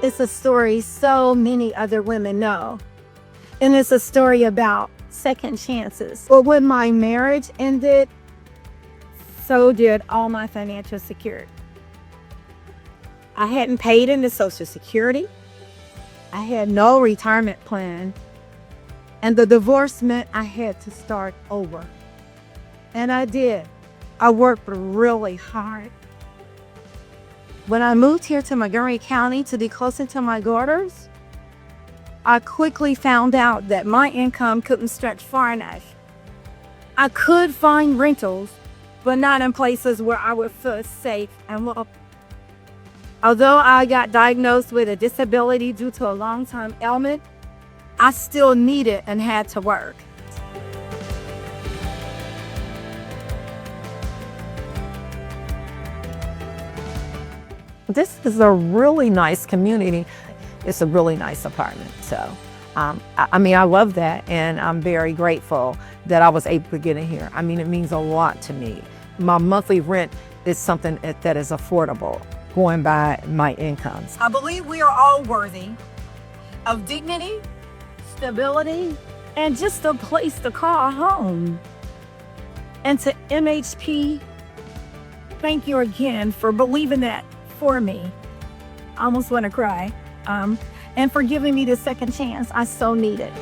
It's a story so many other women know. And it's a story about second chances. But when my marriage ended, so did all my financial security. I hadn't paid into Social Security. I had no retirement plan. And the divorce meant I had to start over. And I did. I worked really hard. When I moved here to Montgomery County to be closer to my daughters, I quickly found out that my income couldn't stretch far enough. I could find rentals, but not in places where I would feel safe and welcome. Although I got diagnosed with a disability due to a long-term ailment, I still needed and had to work. This is a really nice community. It's a really nice apartment. So, I mean, I love that, and I'm very grateful that I was able to get in here. I mean, it means a lot to me. My monthly rent is something that is affordable, going by my incomes. I believe we are all worthy of dignity, stability, and just a place to call home. And to MHP, thank you again for believing that for me. I almost want to cry. And for giving me the second chance I so needed.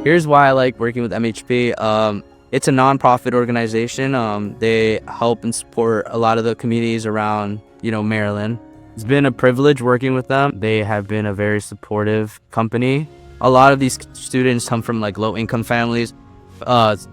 Here's why I like working with MHP. It's a nonprofit organization. They help and support a lot of the communities around, Maryland. It's been a privilege working with them. They have been a very supportive company. A lot of these students come from low-income families.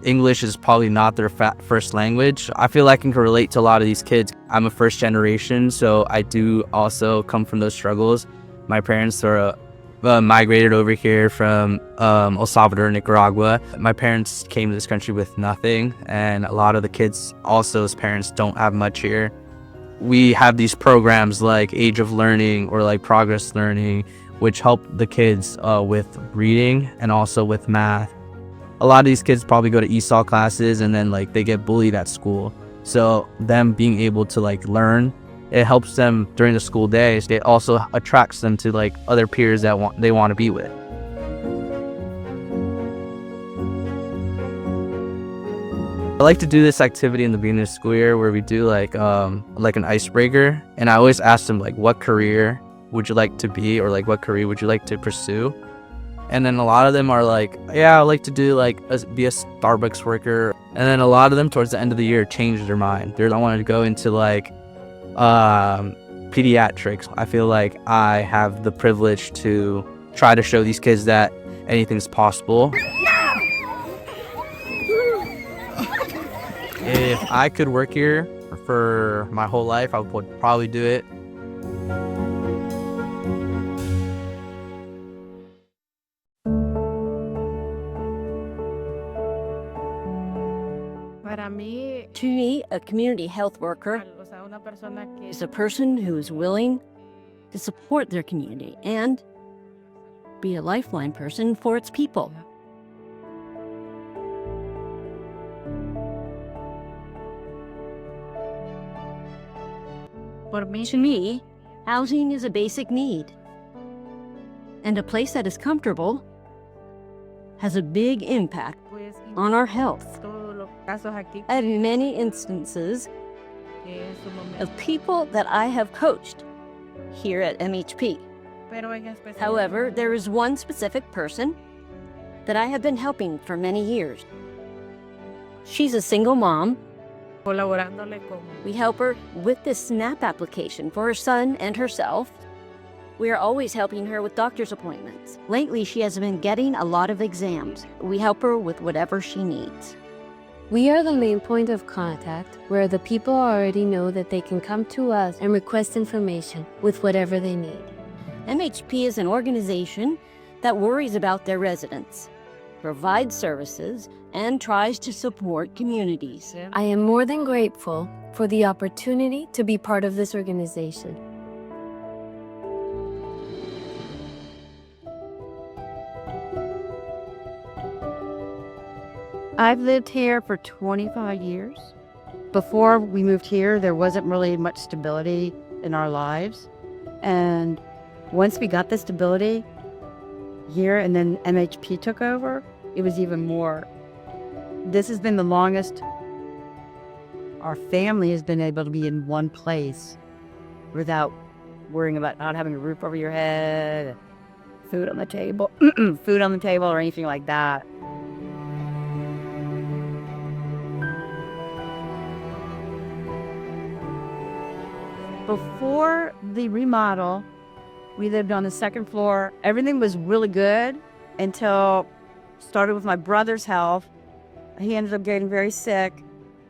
English is probably not their first language. I feel I can relate to a lot of these kids. I'm a first generation, so I do also come from those struggles. My parents are migrated over here from El Salvador, Nicaragua. My parents came to this country with nothing, and a lot of the kids, also as parents, don't have much here. We have these programs like Age of Learning or like Progress Learning, which help the kids with reading and also with math. A lot of these kids probably go to ESOL classes and then they get bullied at school. So them being able to learn, it helps them during the school days. It also attracts them to other peers that they want to be with. I like to do this activity in the beginning of the school year where we do like an icebreaker, and I always ask them what career would you like to be, or what career would you like to pursue? And then a lot of them are yeah, I like to do be a Starbucks worker. And then a lot of them towards the end of the year change their mind. They don't want to go into pediatrics. I feel like I have the privilege to try to show these kids that anything's possible. If I could work here for my whole life, I would probably do it. To me, a community health worker is a person who is willing to support their community and be a lifeline person for its people. To me, housing is a basic need, and a place that is comfortable has a big impact on our health. I have many instances of people that I have coached here at MHP. However, there is one specific person that I have been helping for many years. She's a single mom. We help her with this SNAP application for her son and herself. We are always helping her with doctor's appointments. Lately, she has been getting a lot of exams. We help her with whatever she needs. We are the main point of contact where the people already know that they can come to us and request information with whatever they need. MHP is an organization that worries about their residents, provides services, and tries to support communities. I am more than grateful for the opportunity to be part of this organization. I've lived here for 25 years. Before we moved here, there wasn't really much stability in our lives. And once we got the stability here and then MHP took over, it was even more. This has been the longest our family has been able to be in one place without worrying about not having a roof over your head, food on the table, or anything like that. Before the remodel, we lived on the second floor. Everything was really good until started with my brother's health. He ended up getting very sick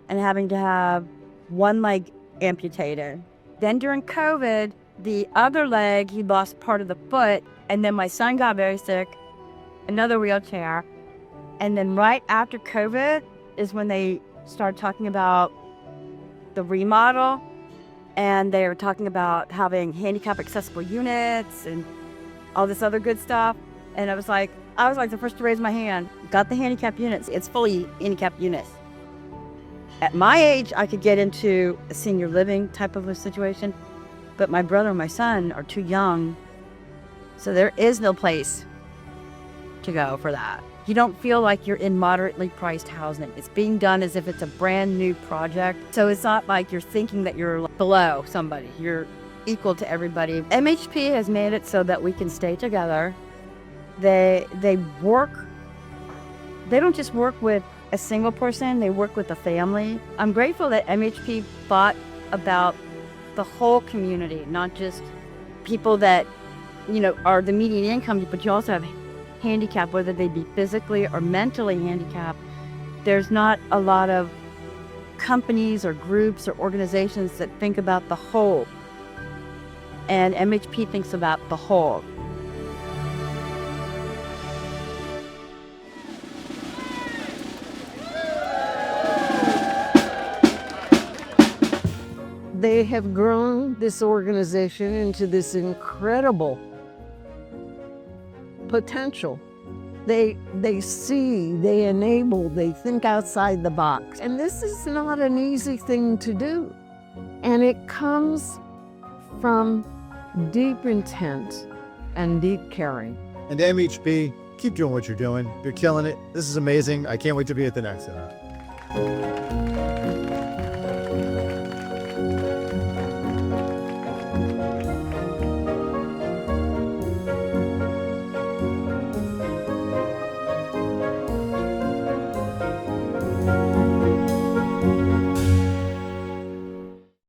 and having to have one leg amputated. Then during COVID, the other leg, he lost part of the foot. And then my son got very sick, another wheelchair. And then right after COVID is when they started talking about the remodel. And they were talking about having handicap accessible units and all this other good stuff. And I was like the first to raise my hand. Got the handicap units. It's fully handicapped units. At my age, I could get into a senior living type of a situation, but my brother and my son are too young. So there is no place to go for that. You don't feel like you're in moderately priced housing. It's being done as if it's a brand new project. So it's not like you're thinking that you're below somebody. You're equal to everybody. MHP has made it so that we can stay together. They don't just work with a single person, they work with a family. I'm grateful that MHP thought about the whole community, not just people that, are the median income, but you also have handicapped, whether they be physically or mentally handicapped. There's not a lot of companies or groups or organizations that think about the whole. And MHP thinks about the whole. They have grown this organization into this incredible potential. They see, they enable, they think outside the box. And this is not an easy thing to do. And it comes from deep intent and deep caring. And MHP, keep doing what you're doing. You're killing it. This is amazing. I can't wait to be at the next event.